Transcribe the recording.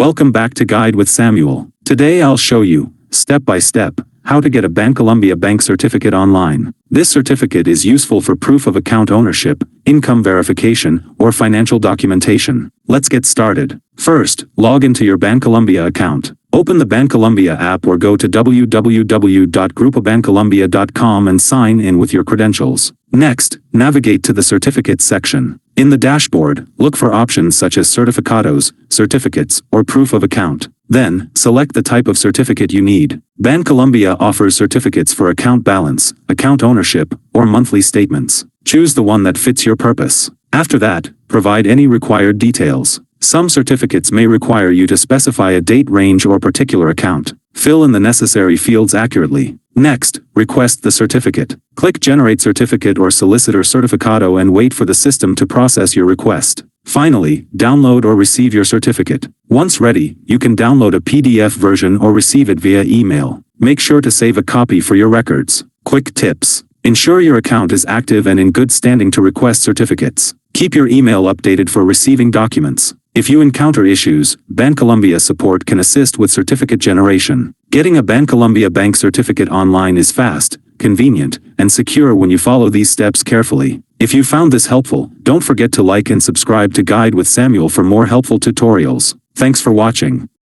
Welcome back to Guide with Samuel. Today I'll show you, step by step, how to get a Bancolombia bank certificate online. This certificate is useful for proof of account ownership, income verification, or financial documentation. Let's get started. First, log into your Bancolombia account. Open the Bancolombia app or go to www.grupobancolombia.com and sign in with your credentials. Next, navigate to the Certificates section. In the dashboard, look for options such as certificados, certificates, or proof of account. Then, select the type of certificate you need. Bancolombia offers certificates for account balance, account ownership, or monthly statements. Choose the one that fits your purpose. After that, provide any required details. Some certificates may require you to specify a date range or particular account. Fill in the necessary fields accurately. Next, request the certificate. Click Generate Certificate or Solicitor Certificado and wait for the system to process your request. Finally, download or receive your certificate. Once ready, you can download a PDF version or receive it via email. Make sure to save a copy for your records. Quick tips. Ensure your account is active and in good standing to request certificates. Keep your email updated for receiving documents. If you encounter issues, Bancolombia support can assist with certificate generation. Getting a Bancolombia bank certificate online is fast, convenient, and secure when you follow these steps carefully. If you found this helpful, don't forget to like and subscribe to Guide with Samuel for more helpful tutorials. Thanks for watching.